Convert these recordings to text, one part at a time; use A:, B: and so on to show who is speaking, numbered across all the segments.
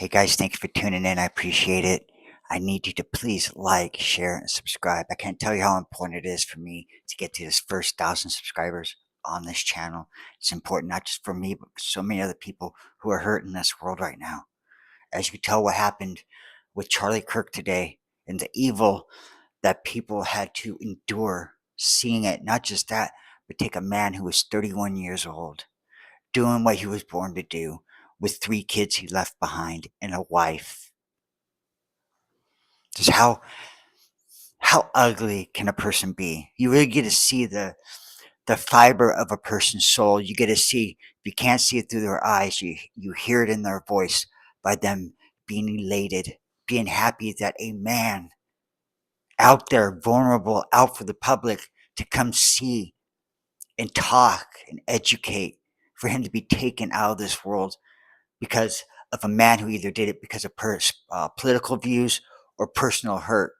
A: Hey guys, thank you for tuning in. I appreciate it. I need you to please like, share, and subscribe. I can't tell you how important it is for me to get to this first 1,000 subscribers on this channel. It's important not just for me, but for so many other people who are hurt in this world right now. As you can tell, what happened with Charlie Kirk today and the evil that people had to endure seeing it. Not just that, but take a man who was 31 years old, doing what he was born to do, with 3 kids he left behind and a wife. Just how ugly can a person be? You really get to see the fiber of a person's soul. You get to see, if you can't see it through their eyes, you hear it in their voice by them being elated, being happy that a man out there, vulnerable, out for the public to come see and talk and educate, for him to be taken out of this world because of a man who either did it because of political views or personal hurt.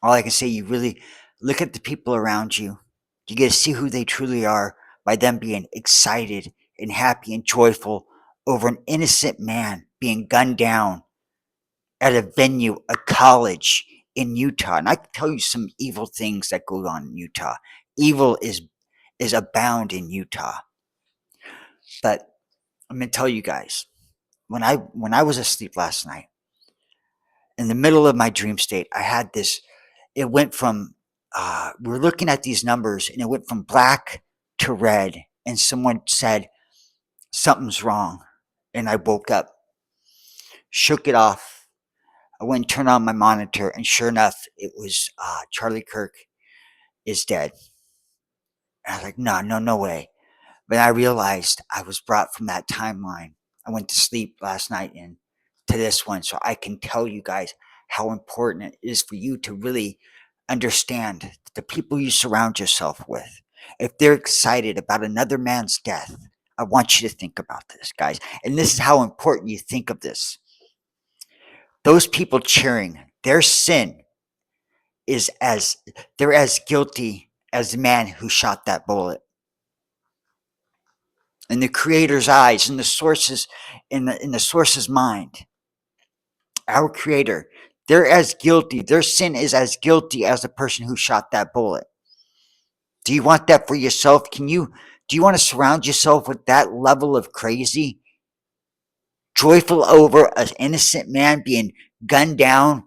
A: All I can say, you really look at the people around you. You get to see who they truly are by them being excited and happy and joyful over an innocent man being gunned down at a venue, a college in Utah. And I can tell you some evil things that go on in Utah. Evil is abound in Utah. But I'm gonna tell you guys, when I was asleep last night, in the middle of my dream state, I had this. It went from we're looking at these numbers, and it went from black to red. And someone said something's wrong, and I woke up, shook it off. I went and turned on my monitor, and sure enough, it was Charlie Kirk is dead. And I was like, no, no, no way. But I realized I was brought from that timeline. I went to sleep last night and to this one, so I can tell you guys how important it is for you to really understand the people you surround yourself with. If they're excited about another man's death, I want you to think about this, guys. And this is how important you think of this. Those people cheering, their sin is as they're as guilty as the man who shot that bullet. In the creator's eyes, in the source's in the source's mind, our creator, they're as guilty. Their sin is as guilty as the person who shot that bullet. Do you want that for yourself? Do you want to surround yourself with that level of crazy? Joyful over an innocent man being gunned down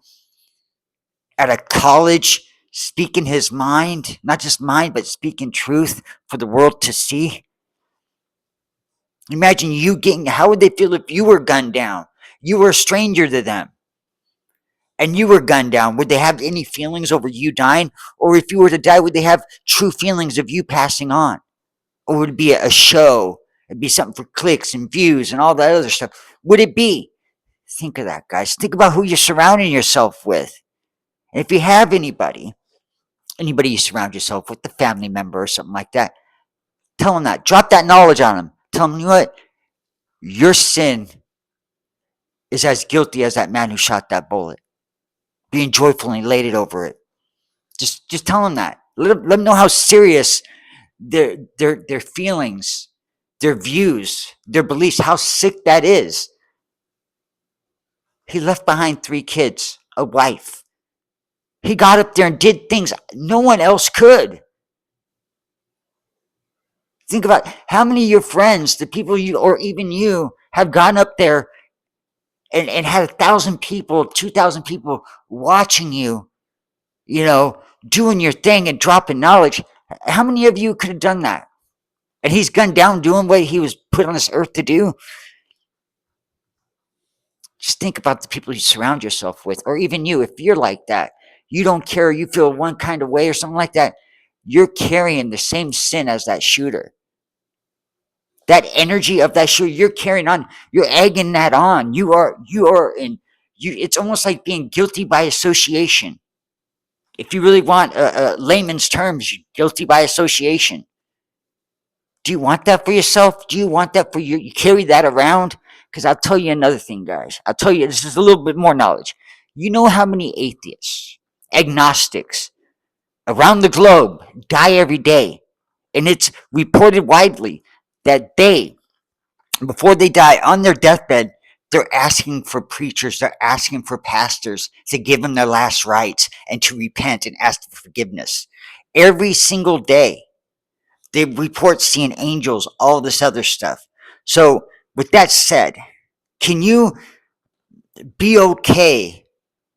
A: at a college, speaking his mind, not just mind, but speaking truth for the world to see? Imagine how would they feel if you were gunned down? You were a stranger to them, and you were gunned down. Would they have any feelings over you dying? Or if you were to die, would they have true feelings of you passing on? Or would it be a show? It'd be something for clicks and views and all that other stuff. Would it be? Think of that, guys. Think about who you're surrounding yourself with. And if you have anybody you surround yourself with, a family member or something like that, tell them that. Drop that knowledge on them. Tell them, you know what? Your sin is as guilty as that man who shot that bullet. Being joyful and elated over it. Just tell them that. Let them know how serious their feelings, their views, their beliefs, how sick that is. He left behind 3 kids, a wife. He got up there and did things no one else could. Think about how many of your friends, the people you, or even you, have gone up there and had 1,000 people, 2,000 people watching you, doing your thing and dropping knowledge. How many of you could have done that? And he's gunned down doing what he was put on this earth to do. Just think about the people you surround yourself with, or even you, if you're like that. You don't care, you feel one kind of way or something like that. You're carrying the same sin as that shooter. That energy of that shooter, you're carrying on. You're egging that on. It's almost like being guilty by association. If you really want layman's terms, guilty by association. Do you want that for yourself? Do you want that for you? You carry that around? Because I'll tell you another thing, guys. I'll tell you, this is a little bit more knowledge. You know how many atheists, agnostics around the globe die every day? And it's reported widely that they, before they die on their deathbed, They're asking for preachers, they're asking for pastors to give them their last rites and to repent and ask for forgiveness. Every single day, they report seeing angels, all this other stuff. So, with that said, can you be okay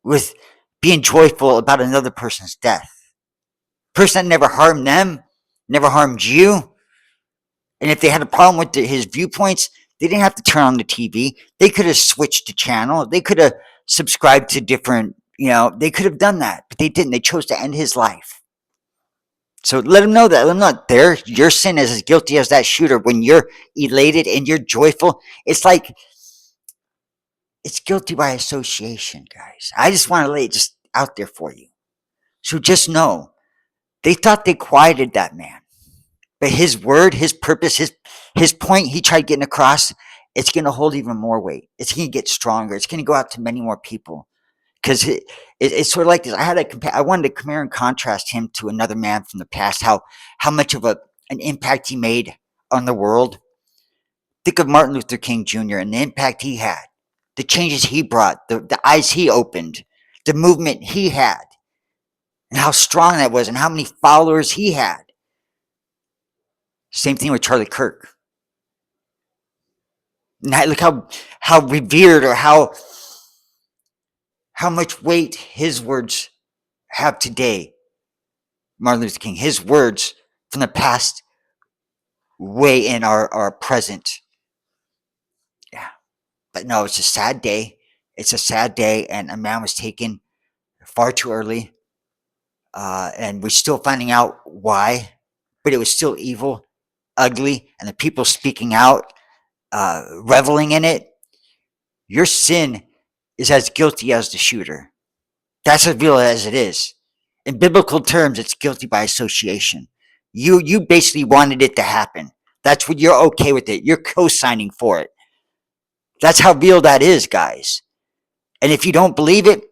A: with being joyful about another person's death? Person that never harmed them, never harmed you. And if they had a problem with his viewpoints, they didn't have to turn on the TV. They could have switched the channel. They could have subscribed to different, they could have done that, but they didn't. They chose to end his life. So let them know that. Let them know there. Your sin is as guilty as that shooter. When you're elated and you're joyful, it's like it's guilty by association, guys. I just want to lay it just out there for you. So just know they thought they quieted that man. But his word, his purpose, his point he tried getting across, it's going to hold even more weight. It's going to get stronger. It's going to go out to many more people. Because it's sort of like this. I wanted to compare and contrast him to another man from the past. How much of an impact he made on the world. Think of Martin Luther King Jr. and the impact he had, the changes he brought, the eyes he opened, the movement he had, and how strong that was, and how many followers he had. Same thing with Charlie Kirk. And look how revered or how much weight his words have today. Martin Luther King, his words from the past weigh in our present. Yeah. But no, it's a sad day. It's a sad day, and a man was taken far too early. And we're still finding out why, but it was still evil, ugly, and the people speaking out, reveling in it. Your sin is as guilty as the shooter. That's as real as it is. In biblical terms, it's guilty by association. You basically wanted it to happen. That's what you're okay with it. You're co-signing for it. That's how real that is, guys. And if you don't believe it,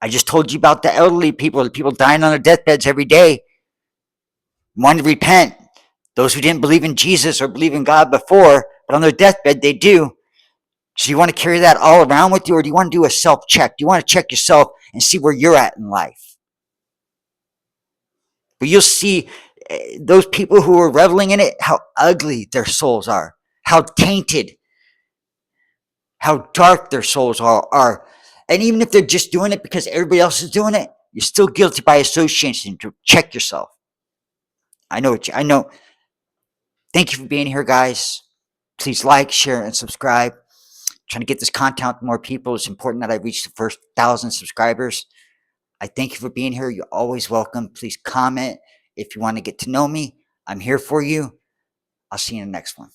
A: I just told you about the elderly people, the people dying on their deathbeds every day, wanting to repent. Those who didn't believe in Jesus or believe in God before, but on their deathbed they do. So you want to carry that all around with you, or do you want to do a self-check? Do you want to check yourself and see where you're at in life? But you'll see those people who are reveling in it, how ugly their souls are, how tainted, how dark their souls are. And even if they're just doing it because everybody else is doing it, you're still guilty by association. To check yourself. I know. Thank you for being here, guys. Please like, share, and subscribe. Trying to get this content to more people. It's important that I reach the first 1,000 subscribers. I thank you for being here. You're always welcome. Please comment if you want to get to know me. I'm here for you. I'll see you in the next one.